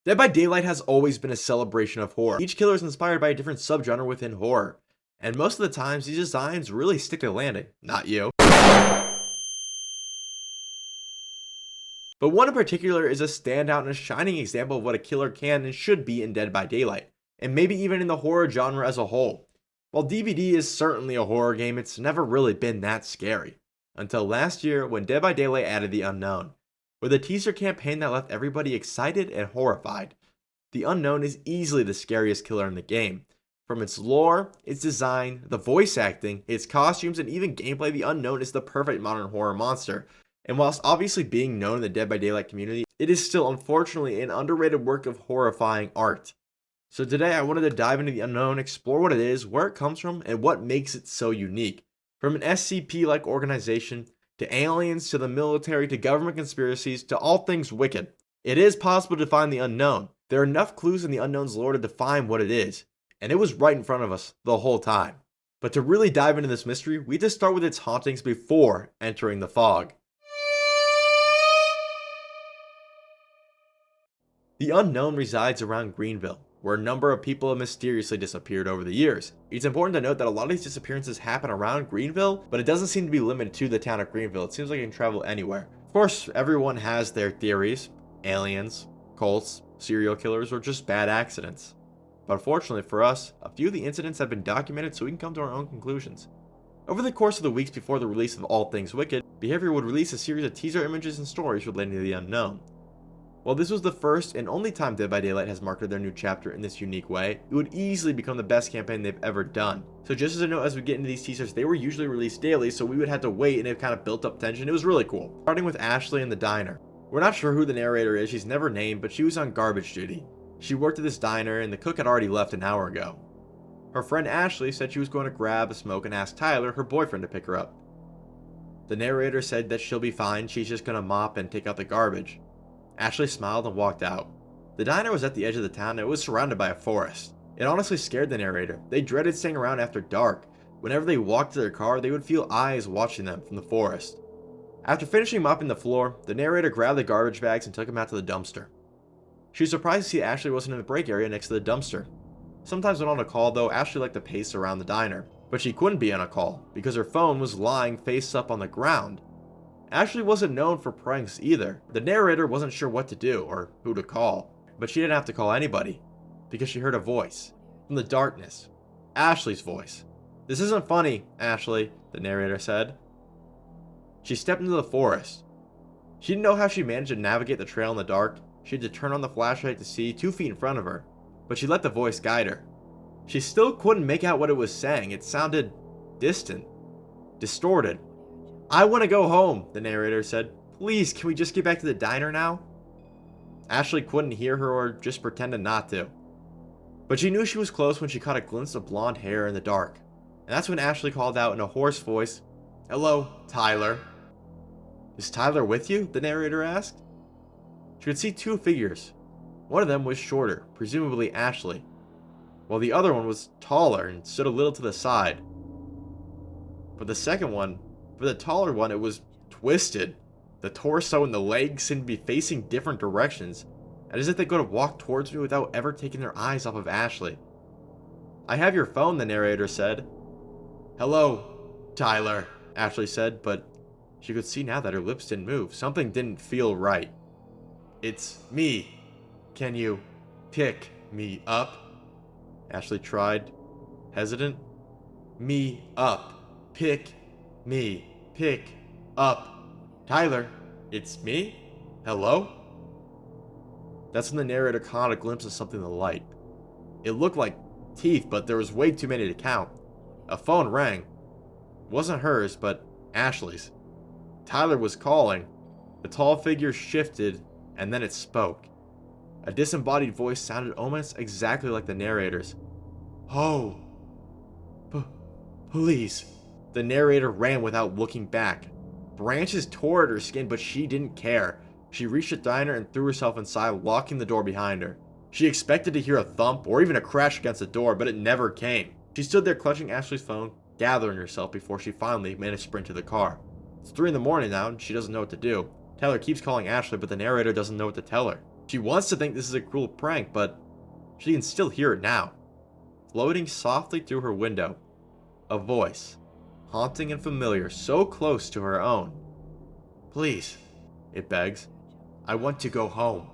Dead by Daylight has always been a celebration of horror. Each killer is inspired by a different subgenre within horror, and most of the times these designs really stick to the landing. Not you. But one in particular is a standout and a shining example of what a killer can and should be in Dead by Daylight, and maybe even in the horror genre as a whole. While DBD is certainly a horror game, it's never really been that scary. Until last year when Dead by Daylight added The Unknown, with a teaser campaign that left everybody excited and horrified. The Unknown is easily the scariest killer in the game. From its lore, its design, the voice acting, its costumes, and even gameplay, The Unknown is the perfect modern horror monster. And whilst obviously being known in the Dead by Daylight community, it is still unfortunately an underrated work of horrifying art. So today I wanted to dive into The Unknown, explore what it is, where it comes from, and what makes it so unique. From an SCP-like organization, to aliens, to the military, to government conspiracies, to all things wicked. It is possible to find the unknown. There are enough clues in the Unknown's lore to define what it is, and it was right in front of us the whole time. But to really dive into this mystery, we just start with its hauntings before entering the fog. The Unknown resides around Greenville, where a number of people have mysteriously disappeared over the years. It's important to note that a lot of these disappearances happen around Greenville, but it doesn't seem to be limited to the town of Greenville. It seems like it can travel anywhere. Of course, everyone has their theories: aliens, cults, serial killers, or just bad accidents. But fortunately for us, a few of the incidents have been documented so we can come to our own conclusions. Over the course of the weeks before the release of All Things Wicked, Behavior would release a series of teaser images and stories relating to the unknown. While this was the first and only time Dead by Daylight has marketed their new chapter in this unique way, it would easily become the best campaign they've ever done. So just as a note, as we get into these teasers, they were usually released daily, so we would have to wait, and it kind of built up tension. It was really cool. Starting with Ashley in the diner. We're not sure who the narrator is, she's never named, but she was on garbage duty. She worked at this diner, and the cook had already left an hour ago. Her friend Ashley said she was going to grab a smoke and ask Tyler, her boyfriend, to pick her up. The narrator said that she'll be fine, she's just going to mop and take out the garbage. Ashley smiled and walked out. The diner was at the edge of the town and it was surrounded by a forest. It honestly scared the narrator. They dreaded staying around after dark. Whenever they walked to their car, they would feel eyes watching them from the forest. After finishing mopping the floor, the narrator grabbed the garbage bags and took them out to the dumpster. She was surprised to see Ashley wasn't in the break area next to the dumpster. Sometimes when on a call though, Ashley liked to pace around the diner, but she couldn't be on a call because her phone was lying face up on the ground. Ashley wasn't known for pranks either. The narrator wasn't sure what to do or who to call, but she didn't have to call anybody because she heard a voice from the darkness. Ashley's voice. "This isn't funny, Ashley," the narrator said. She stepped into the forest. She didn't know how she managed to navigate the trail in the dark. She had to turn on the flashlight to see 2 feet in front of her, but she let the voice guide her. She still couldn't make out what it was saying. It sounded distant, distorted. "I want to go home," the narrator said. "Please, can we just get back to the diner now?" Ashley couldn't hear her or just pretended not to. But she knew she was close when she caught a glimpse of blonde hair in the dark. And that's when Ashley called out in a hoarse voice, "Hello, Tyler." "Is Tyler with you?" the narrator asked. She could see 2 figures. One of them was shorter, presumably Ashley, while the other one was taller and stood a little to the side. But for the taller one, it was twisted. The torso and the legs seemed to be facing different directions, and as if they could have walked towards me without ever taking their eyes off of Ashley. "I have your phone," the narrator said. "Hello, Tyler," Ashley said, but she could see now that her lips didn't move. Something didn't feel right. "It's me. Can you pick me up?" Ashley tried, hesitant. "Me up. Pick up. Tyler, it's me? Hello?" That's when the narrator caught a glimpse of something in the light. It looked like teeth, but there was way too many to count. A phone rang. It wasn't hers, but Ashley's. Tyler was calling. The tall figure shifted, and then it spoke. A disembodied voice sounded almost exactly like the narrator's. "Oh, please." The narrator ran without looking back. Branches tore at her skin, but she didn't care. She reached the diner and threw herself inside, locking the door behind her. She expected to hear a thump or even a crash against the door, but it never came. She stood there clutching Ashley's phone, gathering herself before she finally made a sprint to the car. It's 3 in the morning now, and she doesn't know what to do. Tyler keeps calling Ashley, but the narrator doesn't know what to tell her. She wants to think this is a cruel prank, but she can still hear it now. Floating softly through her window, a voice, haunting and familiar, so close to her own. Please, it begs. I want to go home.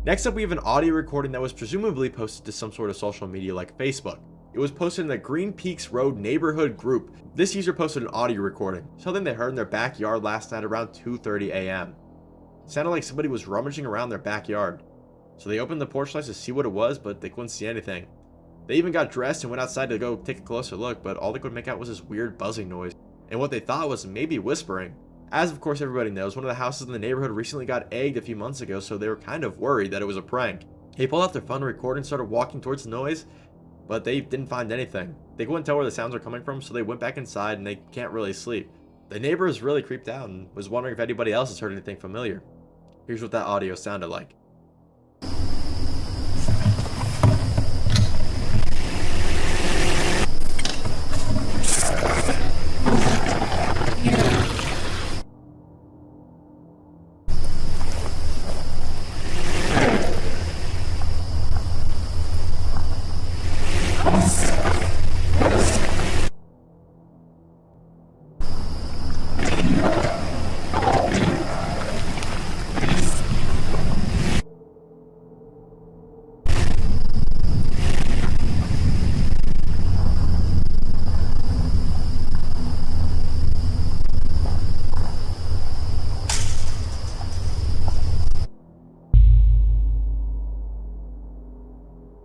Next up, we have an audio recording that was presumably posted to some sort of social media like Facebook. It was posted in the Green Peaks Road neighborhood group. This user posted an audio recording, something they heard in their backyard last night around 2:30 a.m. It sounded like somebody was rummaging around their backyard. So they opened the porch lights to see what it was, but they couldn't see anything. They even got dressed and went outside to go take a closer look, but all they could make out was this weird buzzing noise, and what they thought was maybe whispering. As of course everybody knows, one of the houses in the neighborhood recently got egged a few months ago, so they were kind of worried that it was a prank. They pulled out their phone to record and started walking towards the noise, but they didn't find anything. They couldn't tell where the sounds were coming from, so they went back inside and they can't really sleep. The neighbor was really creeped out and was wondering if anybody else has heard anything familiar. Here's what that audio sounded like.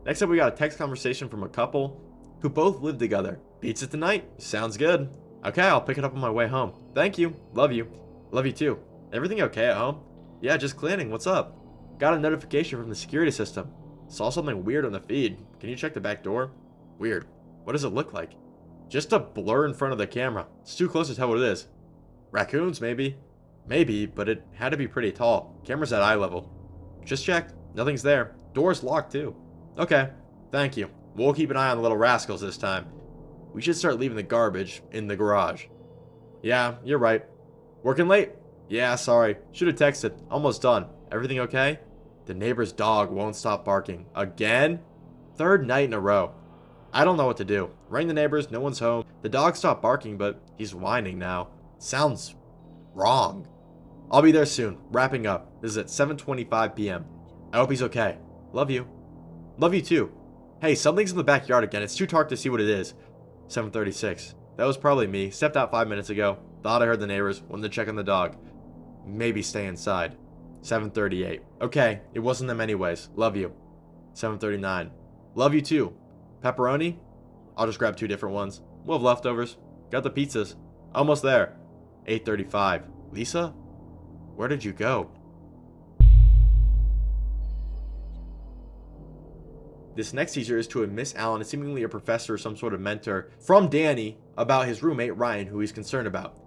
Next up, we got a text conversation from a couple who both live together. Pizza tonight? Sounds good. Okay, I'll pick it up on my way home. Thank you. Love you. Love you too. Everything okay at home? Yeah, just cleaning. What's up? Got a notification from the security system. Saw something weird on the feed. Can you check the back door? Weird. What does it look like? Just a blur in front of the camera. It's too close to tell what it is. Raccoons, maybe? Maybe, but it had to be pretty tall. Camera's at eye level. Just checked. Nothing's there. Door's locked too. Okay, thank you. We'll keep an eye on the little rascals this time. We should start leaving the garbage in the garage. Yeah, you're right. Working late? Yeah, sorry. Should have texted. Almost done. Everything okay? The neighbor's dog won't stop barking. Again? Third night in a row. I don't know what to do. Rang the neighbors, no one's home. The dog stopped barking, but he's whining now. Sounds wrong. I'll be there soon. Wrapping up. This is at 7:25 p.m. I hope he's okay. Love you. Love you too. Hey, something's in the backyard again. It's too dark to see what it is. 7:36. That was probably me. Stepped out 5 minutes ago. Thought I heard the neighbors. Wanted to check on the dog. Maybe stay inside. 7:38. Okay, it wasn't them anyways. Love you. 7:39. Love you too. Pepperoni? I'll just grab 2 different ones. We'll have leftovers. Got the pizzas. Almost there. 8:35. Lisa? Where did you go? This next teaser is to a Miss Allen, seemingly a professor or some sort of mentor, from Danny about his roommate Ryan, who he's concerned about.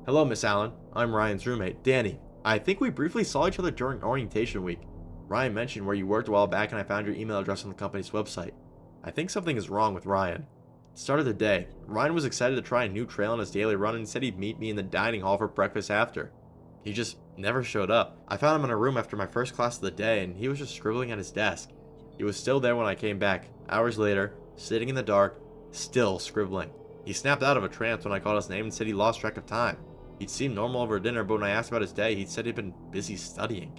Hello, Miss Allen. I'm Ryan's roommate, Danny. I think we briefly saw each other during orientation week. Ryan mentioned where you worked a while back and I found your email address on the company's website. I think something is wrong with Ryan. Start of the day. Ryan was excited to try a new trail on his daily run and said he'd meet me in the dining hall for breakfast after. He just never showed up. I found him in a room after my first class of the day and he was just scribbling at his desk. He was still there when I came back, hours later, sitting in the dark, still scribbling. He snapped out of a trance when I called his name and said he lost track of time. He'd seemed normal over dinner, but when I asked about his day, he said he'd been busy studying.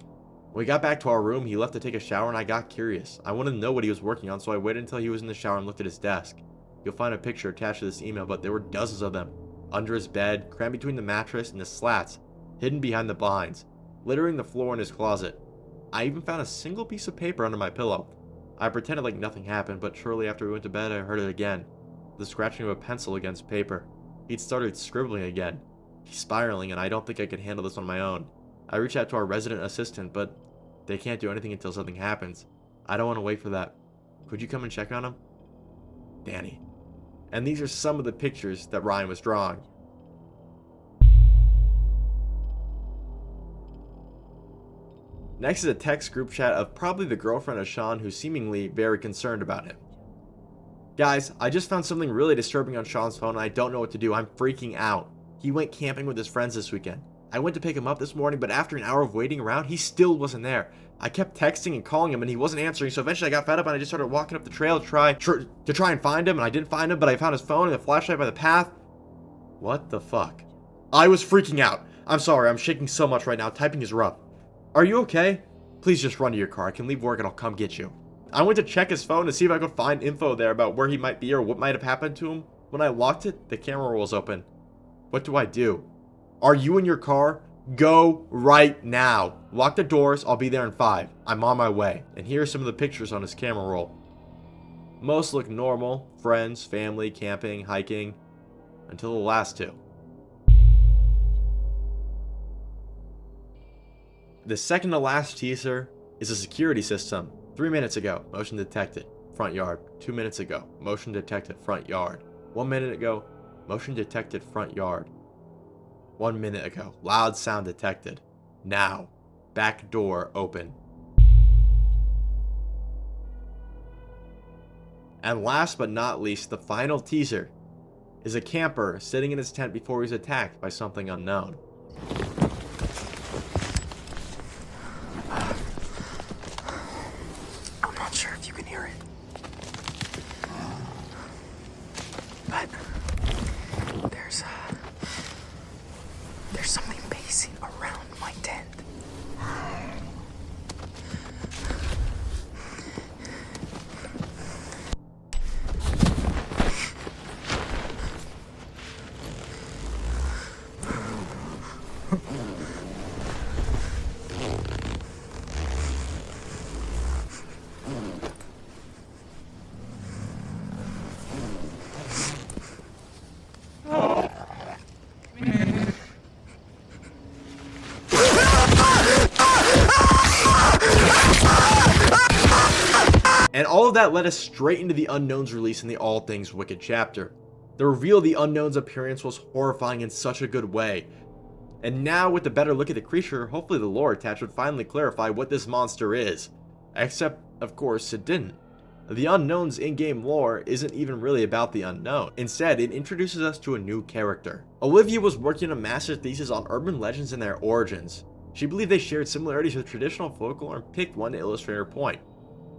When we got back to our room, he left to take a shower and I got curious. I wanted to know what he was working on, so I waited until he was in the shower and looked at his desk. You'll find a picture attached to this email, but there were dozens of them. Under his bed, crammed between the mattress and the slats, hidden behind the blinds, littering the floor in his closet. I even found a single piece of paper under my pillow. I pretended like nothing happened, but shortly after we went to bed, I heard it again. The scratching of a pencil against paper. He'd started scribbling again. He's spiraling, and I don't think I can handle this on my own. I reached out to our resident assistant, but they can't do anything until something happens. I don't want to wait for that. Could you come and check on him? Danny. And these are some of the pictures that Ryan was drawing. Next is a text group chat of probably the girlfriend of Sean who's seemingly very concerned about him. Guys, I just found something really disturbing on Sean's phone and I don't know what to do. I'm freaking out. He went camping with his friends this weekend. I went to pick him up this morning, but after an hour of waiting around, he still wasn't there. I kept texting and calling him, and he wasn't answering, so eventually I got fed up and I just started walking up the trail to try and find him, and I didn't find him, but I found his phone and a flashlight by the path. What the fuck? I was freaking out. I'm sorry, I'm shaking so much right now. Typing is rough. Are you okay? Please just run to your car. I can leave work and I'll come get you. I went to check his phone to see if I could find info there about where he might be or what might have happened to him. When I locked it, the camera roll was open. What do I do? Are you in your car? Go right now. Lock the doors. I'll be there in 5. I'm on my way. And here are some of the pictures on his camera roll. Most look normal. Friends, family, camping, hiking. Until the last 2. The second to last teaser is a security system. 3 minutes ago, motion detected, front yard. 2 minutes ago, motion detected, front yard. 1 minute ago, motion detected, front yard. 1 minute ago, loud sound detected. Now, back door open. And last but not least, the final teaser is a camper sitting in his tent before he's attacked by something unknown. I'm not sure if you can hear it, but there's something pacing around my tent. And all of that led us straight into the Unknown's release in the All Things Wicked chapter. The reveal of the Unknown's appearance was horrifying in such a good way. And now with a better look at the creature, hopefully the lore attached would finally clarify what this monster is. Except, of course, it didn't. The Unknown's in-game lore isn't even really about the unknown. Instead, it introduces us to a new character. Olivia was working on a master's thesis on urban legends and their origins. She believed they shared similarities with traditional folklore and picked one to illustrate her point.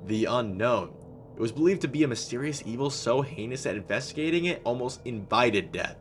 The Unknown. It was believed to be a mysterious evil so heinous that investigating it almost invited death.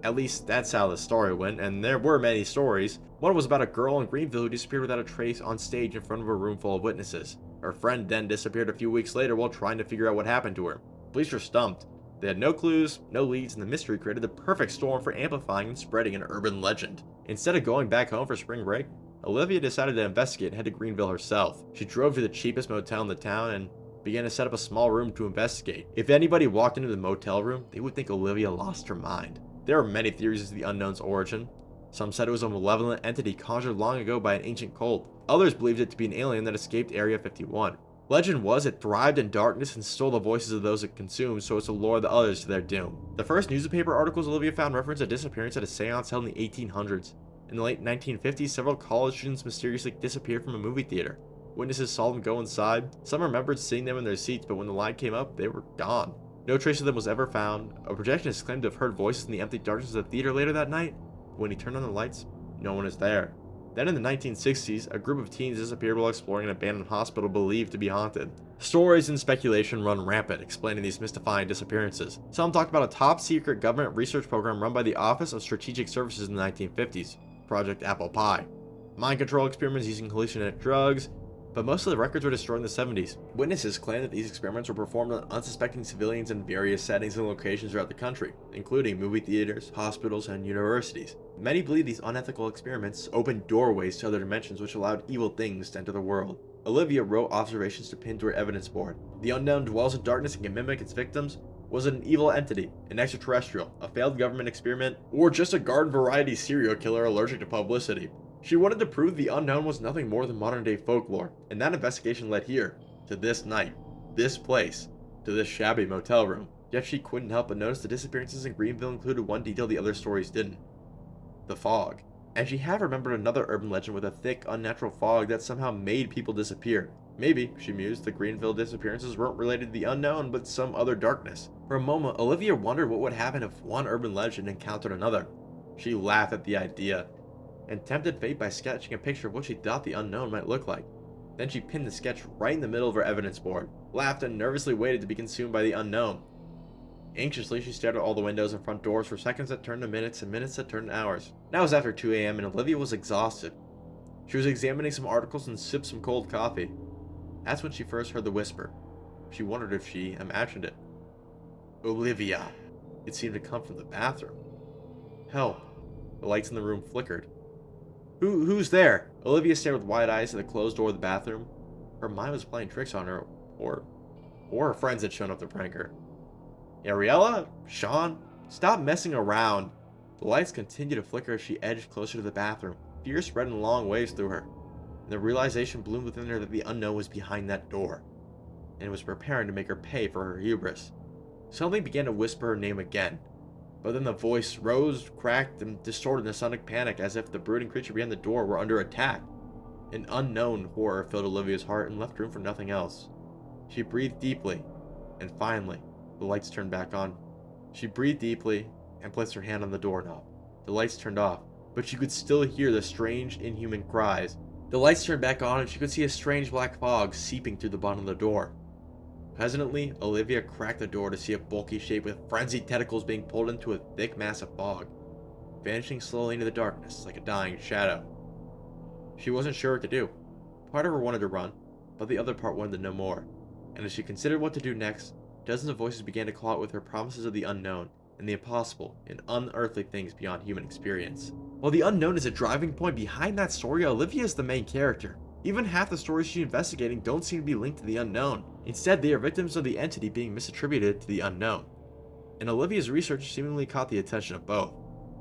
At least that's how the story went, and there were many stories. One was about a girl in Greenville who disappeared without a trace on stage in front of a room full of witnesses. Her friend then disappeared a few weeks later while trying to figure out what happened to her. Police were stumped. They had no clues, no leads, and the mystery created the perfect storm for amplifying and spreading an urban legend. Instead of going back home for spring break, Olivia decided to investigate and head to Greenville herself. She drove to the cheapest motel in the town and began to set up a small room to investigate. If anybody walked into the motel room, they would think Olivia lost her mind. There are many theories as to the Unknown's origin. Some said it was a malevolent entity conjured long ago by an ancient cult. Others believed it to be an alien that escaped Area 51. Legend was it thrived in darkness and stole the voices of those it consumed so as to lure the others to their doom. The first newspaper articles Olivia found reference a disappearance at a seance held in the 1800s. In the late 1950s, several college students mysteriously disappeared from a movie theater. Witnesses saw them go inside. Some remembered seeing them in their seats, but when the light came up, they were gone. No trace of them was ever found. A projectionist claimed to have heard voices in the empty darkness of the theater later that night. When he turned on the lights, no one is there. Then in the 1960s, a group of teens disappeared while exploring an abandoned hospital believed to be haunted. Stories and speculation run rampant, explaining these mystifying disappearances. Some talked about a top-secret government research program run by the Office of Strategic Services in the 1950s, Project Apple Pie. Mind control experiments using hallucinogenic drugs, but most of the records were destroyed in the 70s. Witnesses claim that these experiments were performed on unsuspecting civilians in various settings and locations throughout the country, including movie theaters, hospitals, and universities. Many believe these unethical experiments opened doorways to other dimensions which allowed evil things to enter the world. Olivia wrote observations to pin to her evidence board. The unknown dwells in darkness and can mimic its victims. Was it an evil entity, an extraterrestrial, a failed government experiment, or just a garden variety serial killer allergic to publicity? She wanted to prove the unknown was nothing more than modern day folklore, and that investigation led here, to this night, this place, to this shabby motel room. Yet she couldn't help but notice the disappearances in Greenville included one detail the other stories didn't. The fog. And she had remembered another urban legend with a thick, unnatural fog that somehow made people disappear. Maybe, she mused, the Greenville disappearances weren't related to the unknown, but some other darkness. For a moment, Olivia wondered what would happen if one urban legend encountered another. She laughed at the idea. and tempted fate by sketching a picture of what she thought the unknown might look like. Then she pinned the sketch right in the middle of her evidence board, laughed, and nervously waited to be consumed by the unknown. Anxiously, she stared at all the windows and front doors for seconds that turned to minutes and minutes that turned to hours. Now it was after 2 a.m. and Olivia was exhausted. She was examining some articles and sipped some cold coffee. That's when she first heard the whisper. She wondered if she imagined it. Olivia. It seemed to come from the bathroom. Help. The lights in the room flickered. Who's there? Olivia stared with wide eyes at the closed door of the bathroom. Her mind was playing tricks on her, or her friends had shown up to prank her. Ariella? Sean? Stop messing around. The lights continued to flicker as she edged closer to the bathroom. Fear spread in long waves through her, and the realization bloomed within her that the unknown was behind that door, and was preparing to make her pay for her hubris. Something began to whisper her name again, but then the voice rose, cracked, and distorted in a sonic panic as if the brooding creature behind the door were under attack. An unknown horror filled Olivia's heart and left room for nothing else. She breathed deeply, and finally, the lights turned back on. She breathed deeply and placed her hand on the doorknob. The lights turned off, but she could still hear the strange, inhuman cries. The lights turned back on and she could see a strange black fog seeping through the bottom of the door. Hesitantly, Olivia cracked the door to see a bulky shape with frenzied tentacles being pulled into a thick mass of fog, vanishing slowly into the darkness like a dying shadow. She wasn't sure what to do. Part of her wanted to run, but the other part wanted to know more. And as she considered what to do next, dozens of voices began to call out with her promises of the unknown and the impossible and unearthly things beyond human experience. While the unknown is a driving point behind that story, Olivia is the main character. Even half the stories she's investigating don't seem to be linked to the unknown. Instead, they are victims of the entity being misattributed to the unknown. And Olivia's research seemingly caught the attention of both.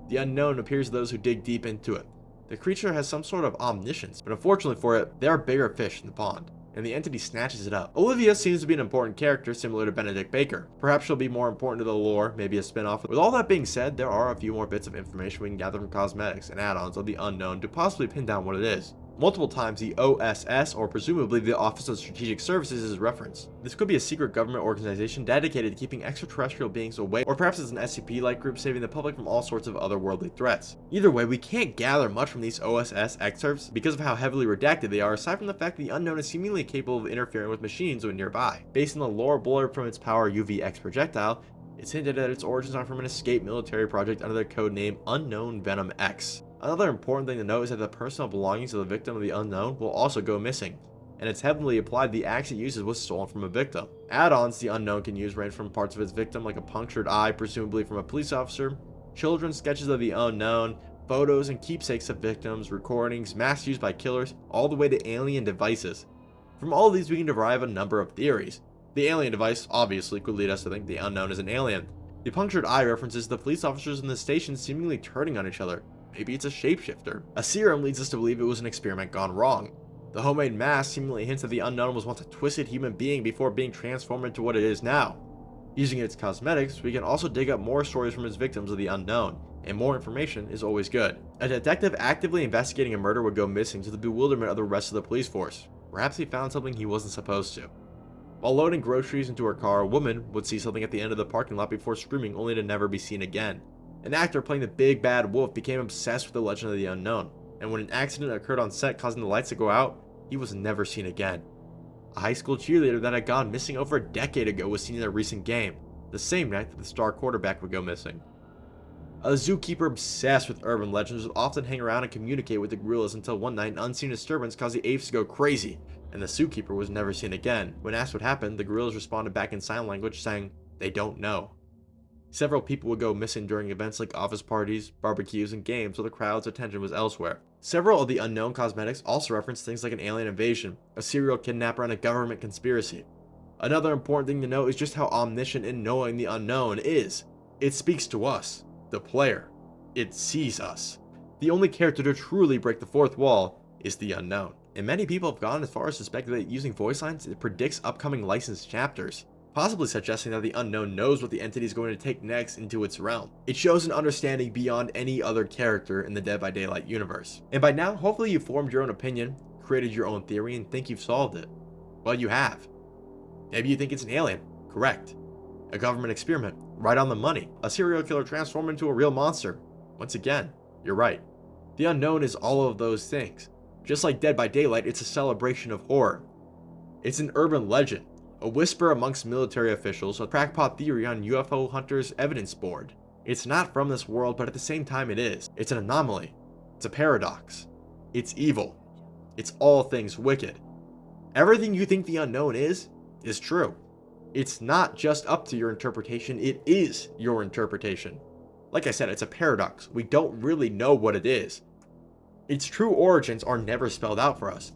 The unknown appears to those who dig deep into it. The creature has some sort of omniscience, but unfortunately for it, there are bigger fish in the pond, and the entity snatches it up. Olivia seems to be an important character similar to Benedict Baker. Perhaps she'll be more important to the lore, maybe a spin-off. With all that being said, there are a few more bits of information we can gather from cosmetics and add-ons of the unknown to possibly pin down what it is. Multiple times the OSS, or presumably the Office of Strategic Services, is referenced. This could be a secret government organization dedicated to keeping extraterrestrial beings away, or perhaps it's an SCP-like group saving the public from all sorts of otherworldly threats. Either way, we can't gather much from these OSS excerpts because of how heavily redacted they are, aside from the fact that the unknown is seemingly capable of interfering with machines when nearby. Based on the lore blurb from its power UVX projectile, it's hinted that its origins are from an escaped military project under the codename Unknown Venom X. Another important thing to note is that the personal belongings of the victim of the unknown will also go missing, and it's heavily implied the axe it uses was stolen from a victim. Add-ons the unknown can use range from parts of its victim like a punctured eye, presumably from a police officer, children's sketches of the unknown, photos and keepsakes of victims, recordings, masks used by killers, all the way to alien devices. From all of these we can derive a number of theories. The alien device obviously could lead us to think the unknown is an alien. The punctured eye references the police officers in the station seemingly turning on each other. Maybe it's a shapeshifter. A serum leads us to believe it was an experiment gone wrong. The homemade mask seemingly hints that the unknown was once a twisted human being before being transformed into what it is now. Using its cosmetics, we can also dig up more stories from its victims of the unknown, and more information is always good. A detective actively investigating a murder would go missing to the bewilderment of the rest of the police force. Perhaps he found something he wasn't supposed to. While loading groceries into her car, a woman would see something at the end of the parking lot before screaming, only to never be seen again. An actor playing the big bad wolf became obsessed with the legend of the unknown, and when an accident occurred on set causing the lights to go out, he was never seen again. A high school cheerleader that had gone missing over a decade ago was seen in a recent game, the same night that the star quarterback would go missing. A zookeeper obsessed with urban legends would often hang around and communicate with the gorillas until one night an unseen disturbance caused the apes to go crazy, and the zookeeper was never seen again. When asked what happened, the gorillas responded back in sign language saying they don't know. Several people would go missing during events like office parties, barbecues, and games, so the crowd's attention was elsewhere. Several of the unknown cosmetics also reference things like an alien invasion, a serial kidnapper, and a government conspiracy. Another important thing to note is just how omniscient and knowing the unknown is. It speaks to us, the player. It sees us. The only character to truly break the fourth wall is the unknown. And many people have gone as far as suspecting that using voice lines, it predicts upcoming licensed chapters, possibly suggesting that the unknown knows what the entity is going to take next into its realm. It shows an understanding beyond any other character in the Dead by Daylight universe. And by now, hopefully you've formed your own opinion, created your own theory, and think you've solved it. Well, you have. Maybe you think it's an alien. Correct. A government experiment. Right on the money. A serial killer transformed into a real monster. Once again, you're right. The Unknown is all of those things. Just like Dead by Daylight, it's a celebration of horror. It's an urban legend, a whisper amongst military officials, a crackpot theory on UFO hunters' evidence board. It's not from this world, but at the same time it is. It's an anomaly. It's a paradox. It's evil. It's all things wicked. Everything you think the Unknown is true. It's not just up to your interpretation, it is your interpretation. Like I said, it's a paradox. We don't really know what it is. Its true origins are never spelled out for us.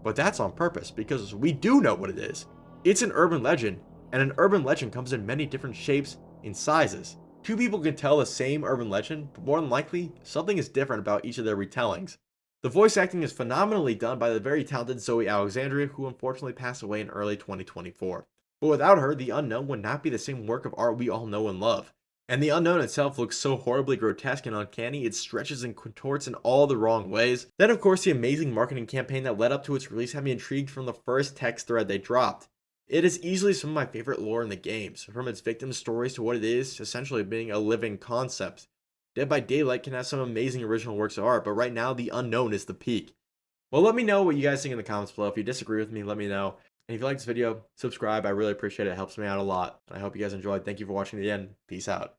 But that's on purpose, because we do know what it is. It's an urban legend, and an urban legend comes in many different shapes and sizes. Two people can tell the same urban legend, but more than likely, something is different about each of their retellings. The voice acting is phenomenally done by the very talented Zoe Alexandria, who unfortunately passed away in early 2024. But without her, The Unknown would not be the same work of art we all know and love. And The Unknown itself looks so horribly grotesque and uncanny, it stretches and contorts in all the wrong ways. Then of course the amazing marketing campaign that led up to its release had me intrigued from the first text thread they dropped. It is easily some of my favorite lore in the games, from its victim stories to what it is essentially being a living concept. Dead by Daylight can have some amazing original works of art, but right now The Unknown is the peak. Well, let me know what you guys think in the comments below. If you disagree with me, let me know. And if you like this video, subscribe. I really appreciate it. It helps me out a lot. I hope you guys enjoyed. Thank you for watching to the end. Peace out.